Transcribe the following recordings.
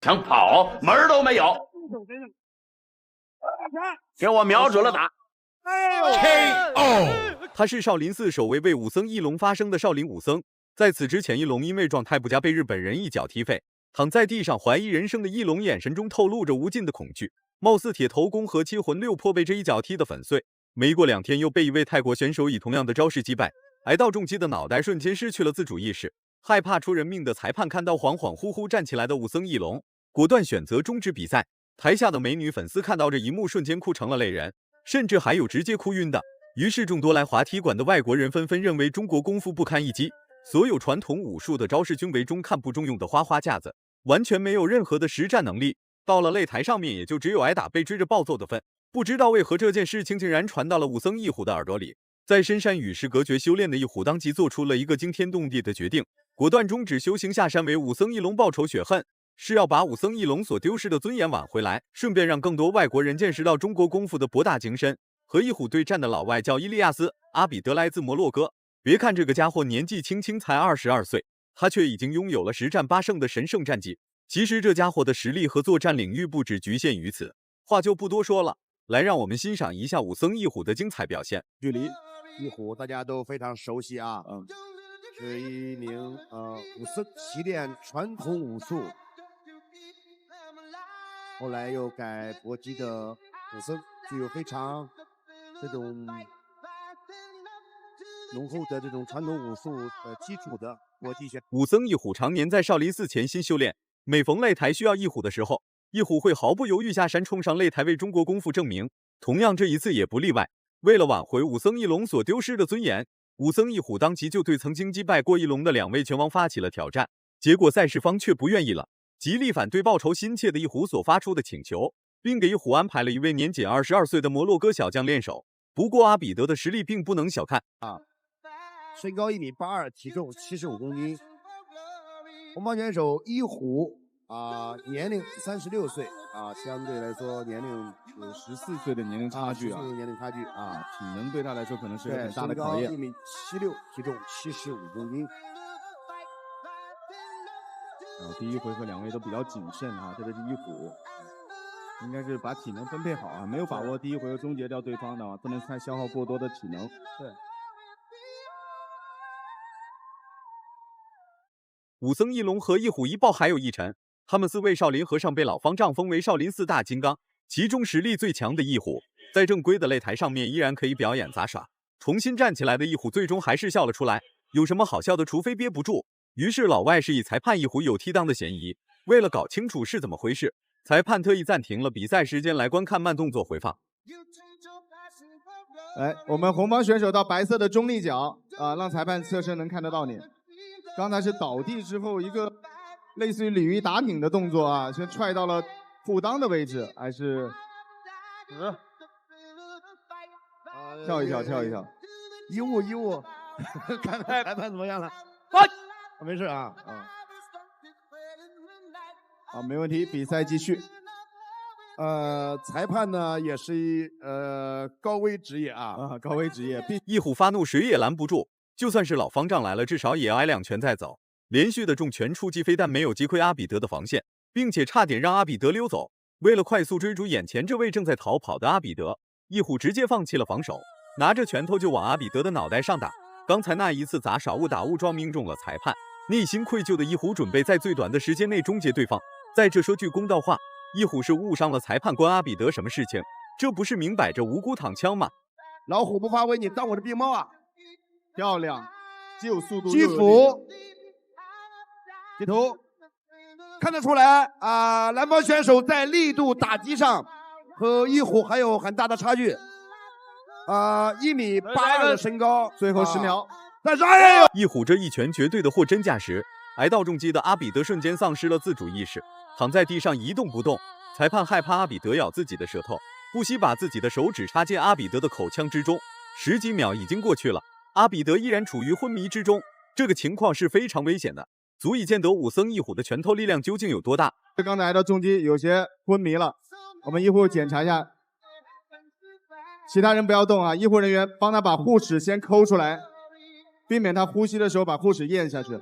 想跑门儿都没有。给我瞄准了打！他是少林寺首位为武僧一龙发声的少林武僧。在此之前，一龙因为状态不佳被日本人一脚踢废，躺在地上怀疑人生的一龙眼神中透露着无尽的恐惧，貌似铁头功和七魂六魄被这一脚踢得粉碎。没过2天，又被一位泰国选手以同样的招式击败，挨到重击的脑袋瞬间失去了自主意识。害怕出人命的裁判看到恍恍惚惚站起来的武僧一龙，果断选择终止比赛。台下的美女粉丝看到这一幕，瞬间哭成了泪人，甚至还有直接哭晕的。于是众多来滑踢馆的外国人纷纷认为中国功夫不堪一击，所有传统武术的招式均为中看不中用的花花架子，完全没有任何的实战能力。到了擂台上面，也就只有挨打被追着暴揍的份。不知道为何这件事情竟然传到了武僧一虎的耳朵里。在深山与世隔绝修炼的一虎当即做出了一个惊天动地的决定，果断终止修行，下山为武僧一龙报仇雪恨，是要把武僧一龙所丢失的尊严挽回来，顺便让更多外国人见识到中国功夫的博大精深。和一虎对战的老外叫伊利亚斯·阿比德，来自摩洛哥。别看这个家伙年纪轻轻才22岁，他却已经拥有了10战8胜的神圣战绩。其实这家伙的实力和作战领域不只局限于此。话就不多说了，来让我们欣赏一下武僧一虎的精彩表现。距离一虎大家都非常熟悉啊，是一名武僧，习练传统武术，后来又改搏击的武僧，具有非常这种浓厚的这种传统武术基础的搏击选手。武僧一虎常年在少林寺潜心修炼，每逢擂台需要一虎的时候，一虎会毫不犹豫下山冲上擂台为中国功夫证明。同样这一次也不例外。为了挽回武僧一龙所丢失的尊严，武僧一虎当即就对曾经击败过一龙的2位拳王发起了挑战。结果赛事方却不愿意了，极力反对报仇心切的一虎所发出的请求，并给一虎安排了一位年仅22岁的摩洛哥小将练手。不过阿比德的实力并不能小看啊，身高1.82米，体重75公斤。红方选手一虎年龄36岁相对来说年龄有14岁的年龄差距啊，体能对他来说可能是很大的考验。1.76米，体重75公斤。第一回合2位都比较谨慎啊，这是一虎，应该是把体能分配好啊，没有把握第一回合终结掉对方的，不能太消耗过多的体能。对。武僧一龙和一虎一豹还有一陈，他们4位少林和尚被老方丈封为少林4大金刚，其中实力最强的一虎，在正规的擂台上面依然可以表演杂耍。重新站起来的一虎最终还是笑了出来，有什么好笑的，除非憋不住。于是老外是以裁判一虎有踢裆的嫌疑，为了搞清楚是怎么回事，裁判特意暂停了比赛时间来观看慢动作回放。我们红方选手到白色的中立角让裁判侧身能看得到你。刚才是倒地之后一个类似于鲤鱼打挺的动作啊，先踹到了裤裆的位置，还是跳一跳，一物，看看裁判怎么样了？没事啊，好，没问题，比赛继续。裁判呢也是高危职业高危职业。一虎发怒，谁也拦不住。就算是老方丈来了，至少也要挨2拳再走。连续的重拳出击，非但没有击溃阿比德的防线，并且差点让阿比德溜走。为了快速追逐眼前这位正在逃跑的阿比德，一虎直接放弃了防守，拿着拳头就往阿比德的脑袋上打。刚才那一次杂耍误打误撞命中了裁判，内心愧疚的一虎准备在最短的时间内终结对方。在这说句公道话，一虎是误伤了裁判，关阿比德什么事情？这不是明摆着无辜躺枪吗？老虎不发威，你当我是病猫啊！漂亮，既有速度，击斧，低头，看得出来蓝方选手在力度打击上和一虎还有很大的差距。1.82米的身高，最后10秒。但是一虎这一拳绝对的货真价实，挨到重击的阿比德瞬间丧失了自主意识，躺在地上一动不动。裁判害怕阿比德咬自己的舌头，不惜把自己的手指插进阿比德的口腔之中。10几秒已经过去了，阿比德依然处于昏迷之中，这个情况是非常危险的，足以见得武僧一虎的拳头力量究竟有多大。刚才的重击有些昏迷了，我们医护检查一下，其他人不要动啊，医护人员帮他把护齿先抠出来，避免他呼吸的时候把护齿咽下去。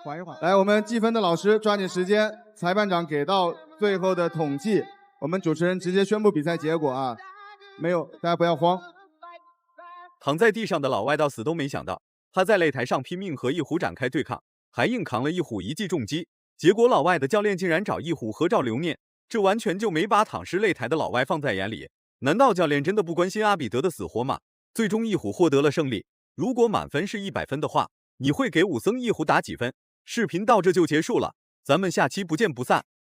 缓一缓。来，我们计分的老师抓紧时间，裁判长给到最后的统计，我们主持人直接宣布比赛结果啊。没有，大家不要慌。躺在地上的老外到死都没想到，他在擂台上拼命和一虎展开对抗，还硬扛了一虎一记重击。结果老外的教练竟然找一虎合照留念，这完全就没把躺尸擂台的老外放在眼里。难道教练真的不关心阿比德的死活吗？最终一虎获得了胜利。如果满分是100分的话，你会给武僧一虎打几分？视频到这就结束了，咱们下期不见不散。